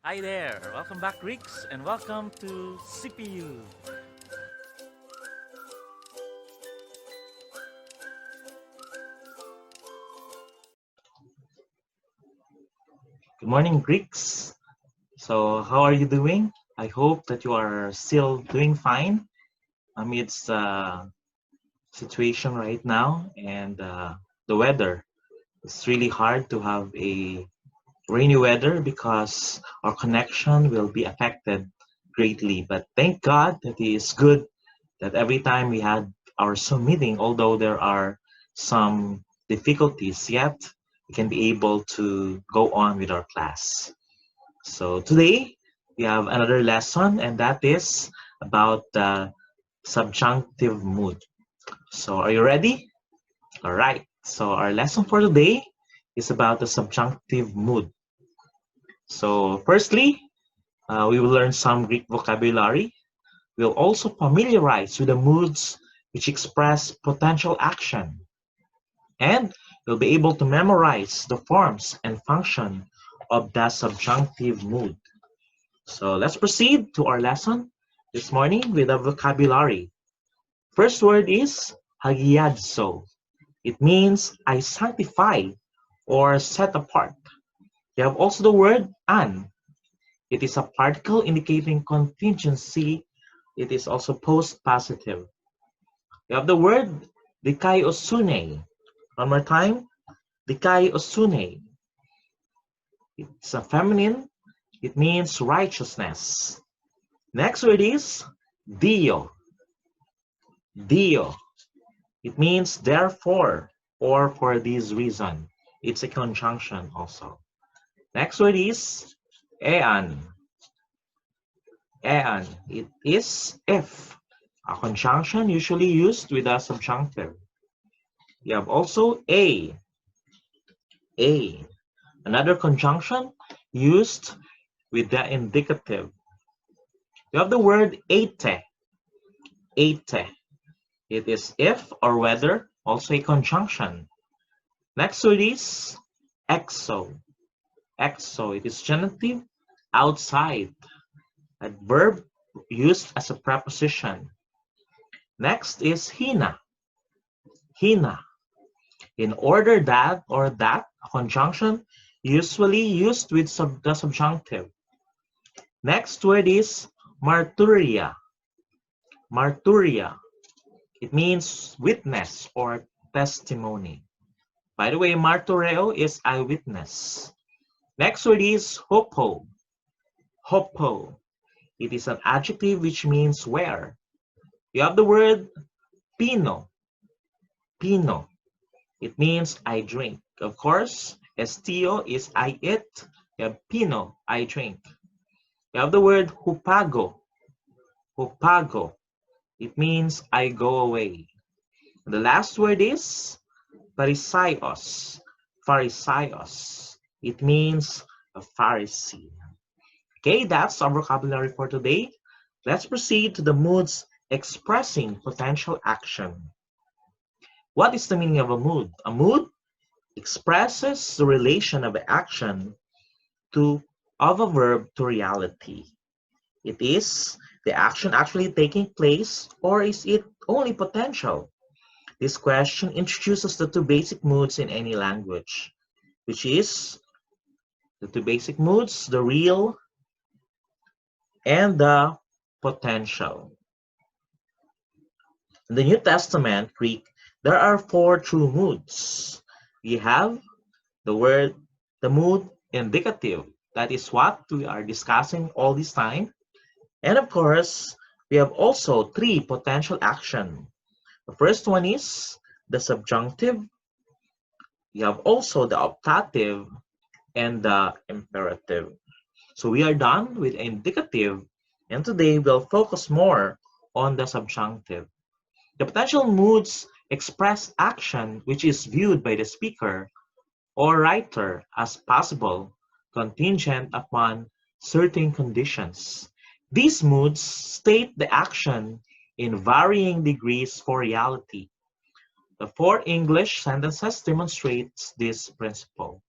Hi there, welcome back Greeks and welcome to CPU. Good morning, Greeks. So, how are you doing? I hope that you are still doing fine amidst the situation right now and the weather. It's really hard to have a rainy weather because our connection will be affected greatly. But thank God that it is good that every time we had our Zoom meeting, although there are some difficulties, yet we can be able to go on with our class. So today we have another lesson, and that is about the subjunctive mood. So are you ready? All right. So our lesson for today is about the subjunctive mood. So firstly, we will learn some Greek vocabulary. We'll also familiarize with the moods which express potential action, and you'll be able to memorize the forms and function of the subjunctive mood. So let's proceed to our lesson this morning with a vocabulary. First word is hagiadzo. It means I sanctify or set apart. You have also the word an. It is a particle indicating contingency. It is also post-positive. You have the word dikaiosune. One more time, dikaiosune. It's a feminine. It means righteousness. Next word is dio. Dio. It means therefore or for this reason. It's a conjunction also. Next word is ean. Ean. It is if. A conjunction usually used with a subjunctive. You have also a. A. Another conjunction used with the indicative. You have the word ete. Ete. It is if or whether, also a conjunction. Next word is exo. Exo, it is genitive, outside. A verb used as a preposition. Next is hina. Hina. In order that or that, a conjunction usually used with the subjunctive. Next word is marturia. Marturia. It means witness or testimony. By the way, martureo is eyewitness. Next word is hopo. Hopo. It is an adjective which means where. You have the word pino. Pino. It means I drink. Of course, estio is I eat. You have pino, I drink. You have the word hupago. Hupago. It means I go away. The last word is Pharisaios. Pharisaios. It means a Pharisee. Okay, that's our vocabulary for today. Let's proceed to the moods expressing potential action. What is the meaning of a mood? A mood expresses the relation of action to of a verb to reality. It is the action actually taking place, or is it only potential? This question introduces the two basic moods in any language, which is the two basic moods, the real and the potential. In the New Testament Greek, there are four true moods. We have the mood indicative. That is what we are discussing all this time. And of course, we have also three potential action. The first one is the subjunctive. You have also the optative and the imperative. So we are done with indicative, and today we'll focus more on the subjunctive. The potential moods express action which is viewed by the speaker or writer as possible, contingent upon certain conditions. These moods state the action in varying degrees for reality. The four English sentences demonstrates this principle.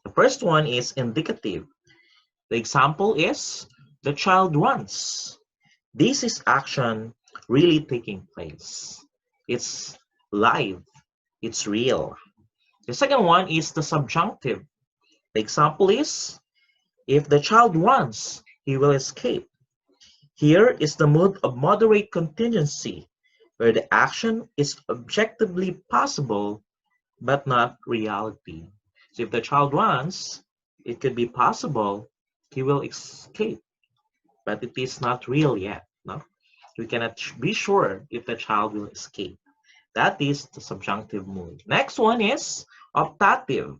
The first one is indicative. The example is the child runs. This is action really taking place. It's live. It's real. The second one is the subjunctive. The example is, if the child runs, he will escape. Here is the mood of moderate contingency, where the action is objectively possible but not reality. So if the child runs, it could be possible he will escape, but it is not real yet. No? We cannot be sure if the child will escape. That is the subjunctive mood. Next one is optative.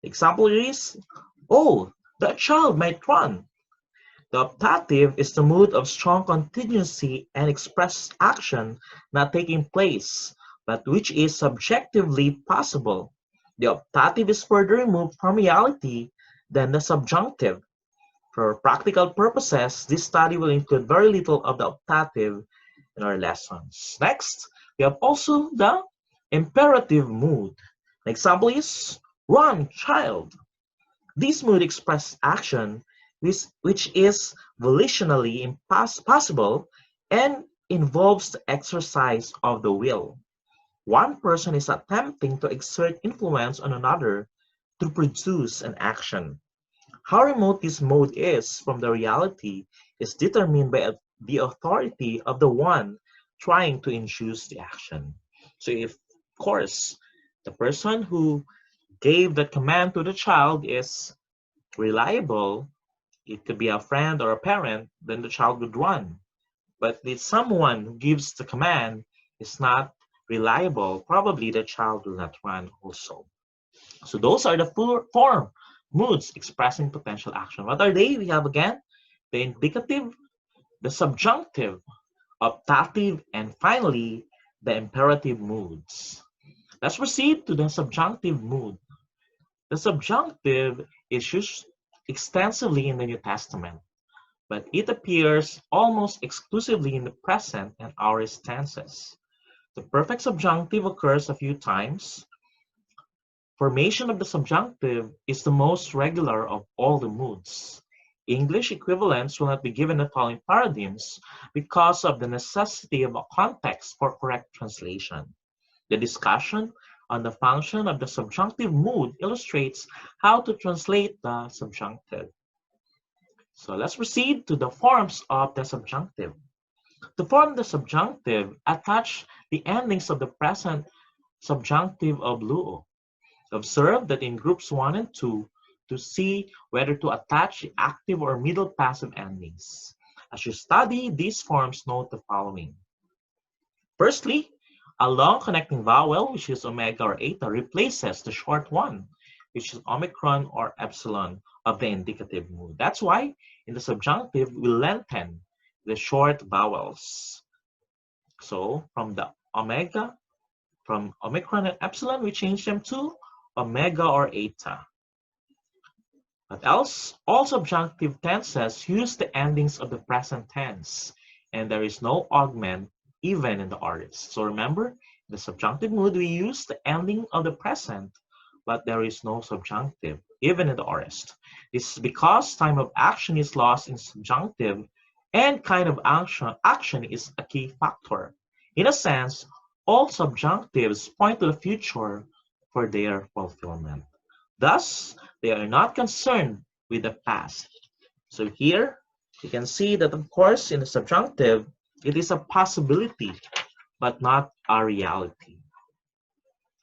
Example is, oh, the child might run. The optative is the mood of strong contingency and expressed action not taking place, but which is subjectively possible. The optative is further removed from reality than the subjunctive. For practical purposes, this study will include very little of the optative in our lessons. Next, we have also the imperative mood. An example is, run, child. This mood expresses action which is volitionally possible and involves the exercise of the will. One person is attempting to exert influence on another to produce an action. How remote this mode is from the reality is determined by the authority of the one trying to induce the action. So if, of course, the person who gave the command to the child is reliable, it could be a friend or a parent, then the child would run. But if someone who gives the command is not reliable, probably the child will not run also. So those are the four moods expressing potential action. What are they? We have again the indicative, the subjunctive, optative, and finally the imperative moods. Let's proceed to the subjunctive mood. The subjunctive is used extensively in the New Testament, but it appears almost exclusively in the present and aorist tenses. The perfect subjunctive occurs a few times. Formation of the subjunctive is the most regular of all the moods. English equivalents will not be given the following paradigms because of the necessity of a context for correct translation. The discussion on the function of the subjunctive mood illustrates how to translate the subjunctive. So let's proceed to the forms of the subjunctive. To form the subjunctive, attach the endings of the present subjunctive of luo. Observe that in groups 1 and 2 to see whether to attach the active or middle passive endings. As you study these forms, note the following. Firstly, a long connecting vowel, which is omega or eta, replaces the short one, which is omicron or epsilon of the indicative mood. That's why in the subjunctive, we lengthen the short vowels. So from the omega, from omicron and epsilon, we change them to omega or eta. What else? All subjunctive tenses use the endings of the present tense, and there is no augment even in the aorist. So remember, in the subjunctive mood, we use the ending of the present, but there is no subjunctive, even in the aorist. This is because time of action is lost in subjunctive, and kind of action is a key factor. In a sense, all subjunctives point to the future for their fulfillment. Thus, they are not concerned with the past. So here, you can see that, of course, in the subjunctive, it is a possibility, but not a reality.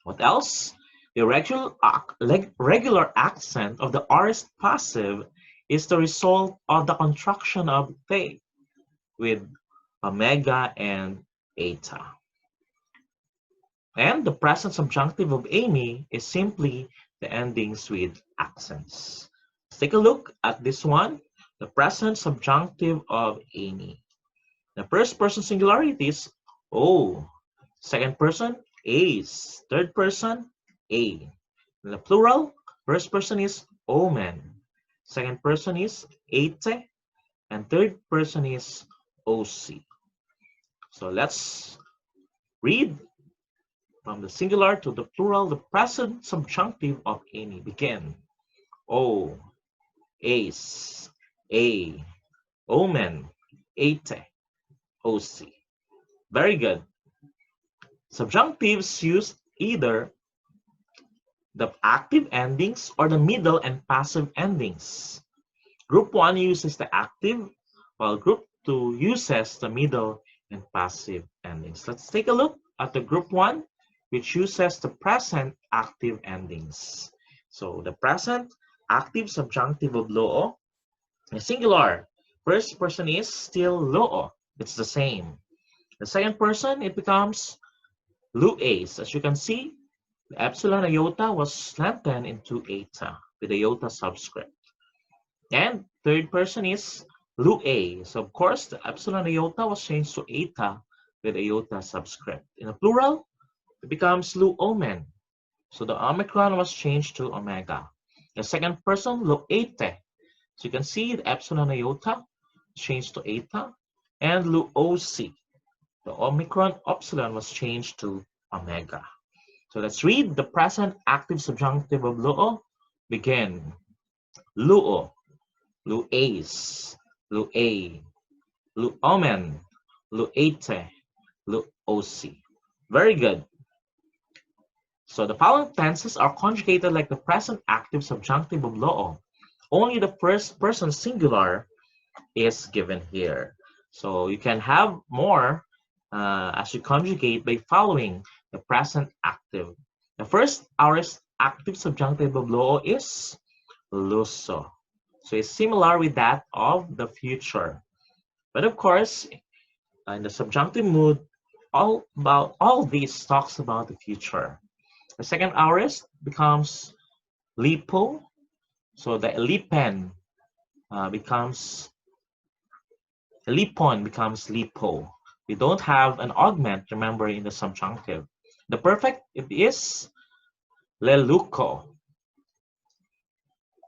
What else? The regular accent of the aorist passive is the result of the contraction of te with omega and eta. And the present subjunctive of Amy is simply the endings with accents. Let's take a look at this one, the present subjunctive of Amy. The first person singularity is O. Second person, A's. Third person, A. In the plural, first person is Omen. Second person is Ate. And third person is OC. So let's read from the singular to the plural, the present subjunctive of any. Begin. O. ace, a, omen, ate, oc. Very good. Subjunctives use either the active endings or the middle and passive endings. Group 1 uses the active, while Group 2 uses the middle and passive endings. Let's take a look at the Group 1, which uses the present active endings. So the present active subjunctive of loo is singular. First person is still loo. It's the same. The second person, it becomes luace. As you can see, the epsilon iota was lengthened into eta with the iota subscript. And third person is Lu-A. So of course, the epsilon iota was changed to eta with iota subscript. In a plural, it becomes Lu-Omen. So the omicron was changed to omega. The second person, Lu-Ate. So you can see the epsilon iota changed to eta. And Lu-Oc. The omicron epsilon was changed to omega. So let's read the present active subjunctive of Luo. Begin. Luo. Luace, Lua, Luomen, Luate, Luoc. Very good. So the following tenses are conjugated like the present active subjunctive of loo. Only the first person singular is given here. So you can have more as you conjugate by following the present active. The first aorist active subjunctive of loo is luso. So it's similar with that of the future. But of course, in the subjunctive mood, all these talks about the future. The second aorist becomes lipo. So the lipen becomes lipon becomes lipo. We don't have an augment, remember, in the subjunctive. The perfect, it is leluko.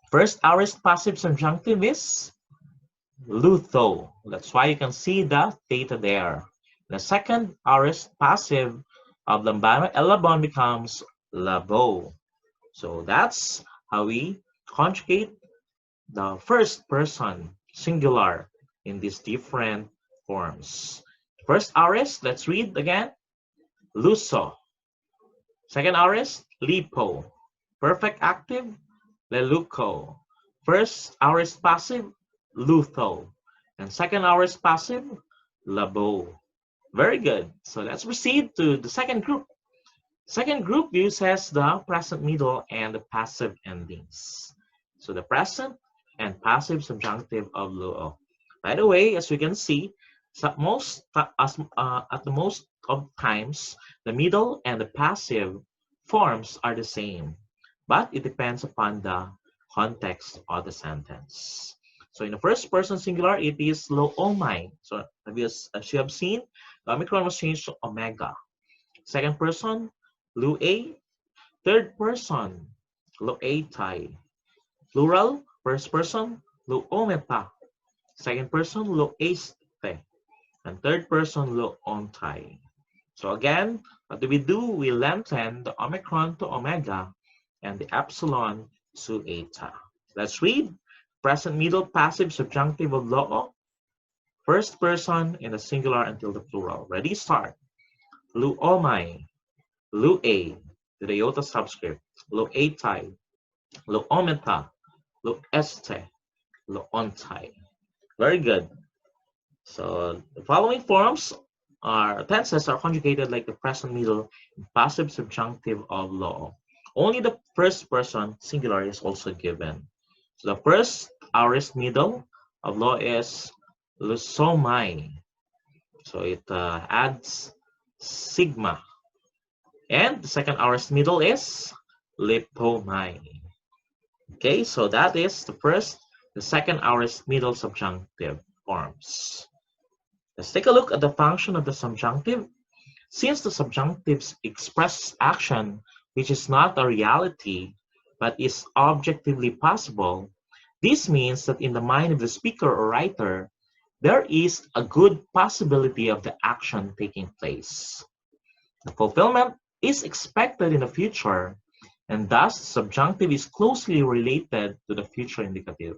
First aorist passive subjunctive is lutho. That's why you can see the theta there. The second aorist passive of lambano elabon becomes labo. So that's how we conjugate the first person singular in these different forms. First aorist, let's read again. Luso. Second aorist, lipo. Perfect active, leluko. First aorist passive, lutho. And second aorist passive, labo. Very good. So let's proceed to the second group. Second group uses the present middle and the passive endings. So the present and passive subjunctive of luo. By the way, as we can see, at the most of times, the middle and the passive forms are the same, but it depends upon the context of the sentence. So in the first person singular, it is loomai. So as you have seen, the omicron was changed to omega. Second person, lua. Third person, loatai. Plural, first person, loometa. Second person, loaste. And third person, loontai. So again, what do? We lengthen the omicron to omega and the epsilon to eta. Let's read. Present middle passive subjunctive of loo. First person in the singular until the plural. Ready, start. Luomai, lua, the iota subscript. Luatai, luometa, lueste, luontai. Very good. So the following forms are tenses are conjugated like the present middle and passive subjunctive of loo. Only the first person singular is also given. So the first aorist middle of loo is lusomai. So it adds sigma. And the second aorist middle is lipomai. Okay, so that is the first, the second aorist middle subjunctive forms. Let's take a look at the function of the subjunctive. Since the subjunctives express action which is not a reality but is objectively possible, this means that in the mind of the speaker or writer, there is a good possibility of the action taking place. The fulfillment is expected in the future, and thus the subjunctive is closely related to the future indicative.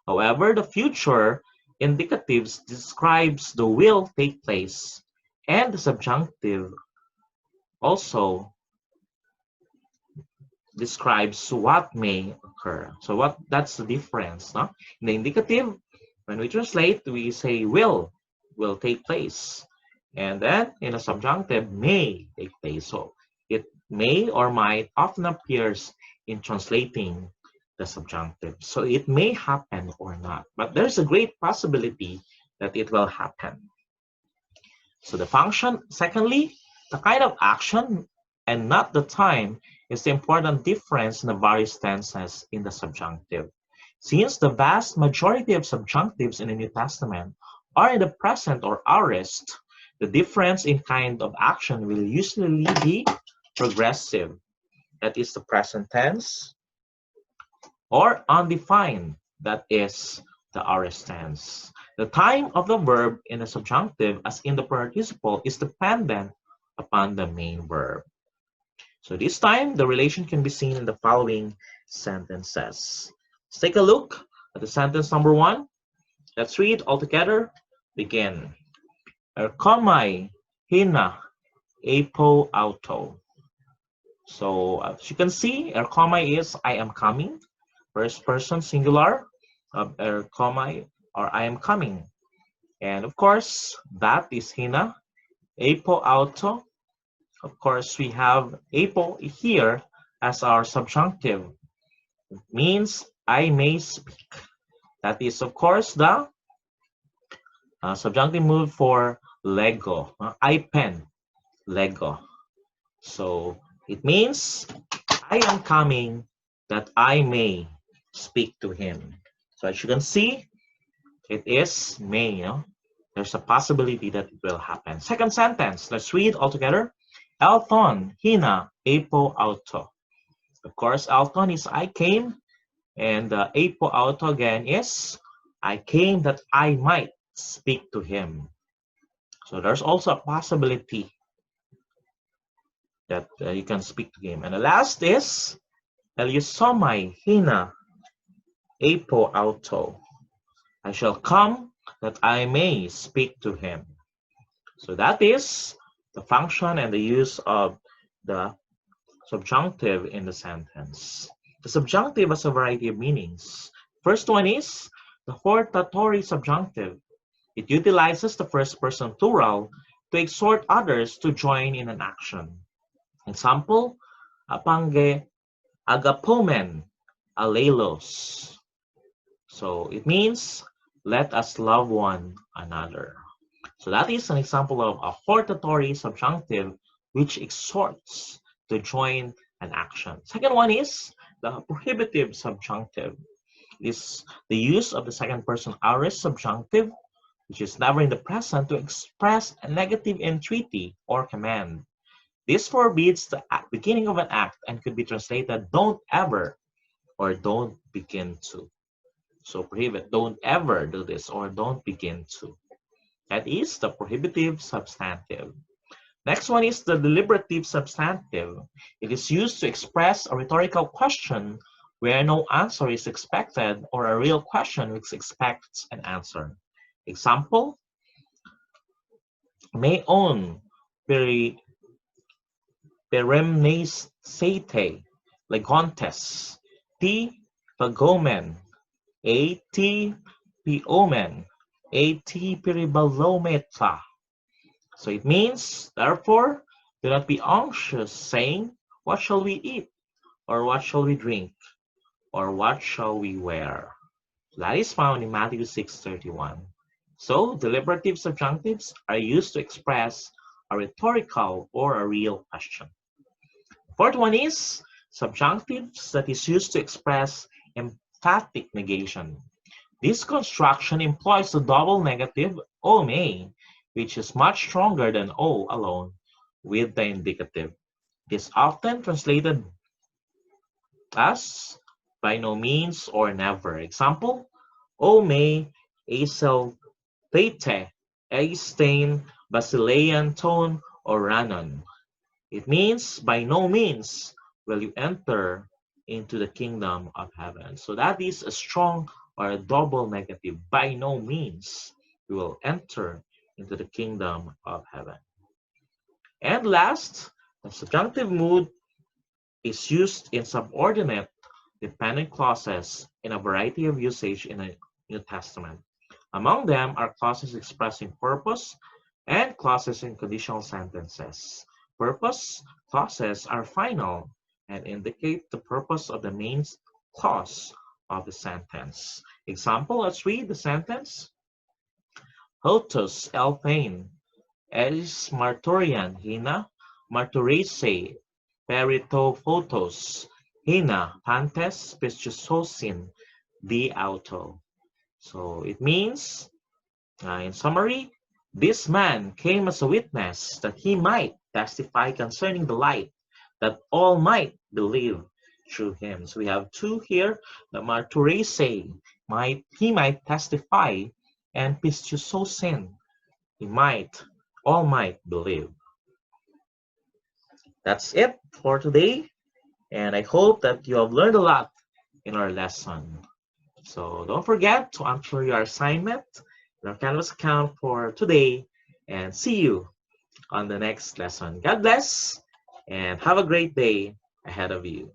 However, the future indicatives describes the will take place, and the subjunctive also describes what may occur. So that's the difference. No? In the indicative, when we translate, we say will take place. And then in a subjunctive, may take place. So it may or might often appears in translating the subjunctive. So it may happen or not, but there's a great possibility that it will happen. So the function, secondly, the kind of action and not the time is the important difference in the various tenses in the subjunctive. Since the vast majority of subjunctives in the New Testament are in the present or aorist, the difference in kind of action will usually be progressive, that is the present tense, or undefined, that is the aorist tense. The time of the verb in the subjunctive, as in the participle, is dependent upon the main verb. So this time, the relation can be seen in the following sentences. Let's take a look at the sentence number 1. Let's read all together. Begin. Erkomai hina apo auto. So as you can see, erkomai is I am coming. First person singular of erkomai or I am coming. And of course, that is hina. Apo auto. Of course, we have apo here as our subjunctive. It means I may speak. That is, of course, the subjunctive mood for lego. I pen, lego. So it means I am coming that I may speak to him. So as you can see, it is may. You know? There's a possibility that it will happen. Second sentence, let's read all together. Elton, hina, apo auto. Of course, Elton is I came, and apo auto again is I came that I might speak to him. So there's also a possibility that you can speak to him. And the last is Eliosomai hina apo auto. I shall come that I may speak to him. So that is the function and the use of the subjunctive in the sentence. The subjunctive has a variety of meanings. First one is the hortatory subjunctive. It utilizes the first person plural to exhort others to join in an action. Example, apange agapomen alelos. So it means let us love one another. So that is an example of a hortatory subjunctive which exhorts to join an action. Second one is the prohibitive subjunctive. Is the use of the second person aorist subjunctive, which is never in the present, to express a negative entreaty or command. This forbids the beginning of an act and could be translated don't ever or don't begin to. So prohibit, don't ever do this or don't begin to. That is the prohibitive substantive. Next one is the deliberative substantive. It is used to express a rhetorical question where no answer is expected or a real question which expects an answer. Example, meon peremnesate legontes t pagomen a t piomen a t peribalometa. So it means, therefore, do not be anxious, saying, what shall we eat? Or what shall we drink? Or what shall we wear? That is found in Matthew 6:31. So, deliberative subjunctives are used to express a rhetorical or a real question. Fourth one is subjunctives that is used to express emphatic negation. This construction employs the double negative o may, which is much stronger than o alone with the indicative. It is often translated as by no means or never. Example, o may acel pete eistain basilean ton oranon. It means by no means will you enter into the kingdom of heaven. So that is a strong or a double negative, by no means you will enter into the kingdom of heaven. And last, the subjunctive mood is used in subordinate dependent clauses in a variety of usage in the New Testament. Among them are clauses expressing purpose and clauses in conditional sentences. Purpose clauses are final and indicate the purpose of the main clause of the sentence. Example, let's read the sentence. Hotos elthein eis martorian hina martorese peritophotos hina pantes pistusosin di auto. So it means, in summary, this man came as a witness that he might testify concerning the light, that all might believe through him. So we have two here, the marturese, he might testify, and pistusosin, all might believe. That's it for today, and I hope that you have learned a lot in our lesson. So don't forget to answer your assignment in our Canvas account for today, and see you on the next lesson. God bless and have a great day ahead of you.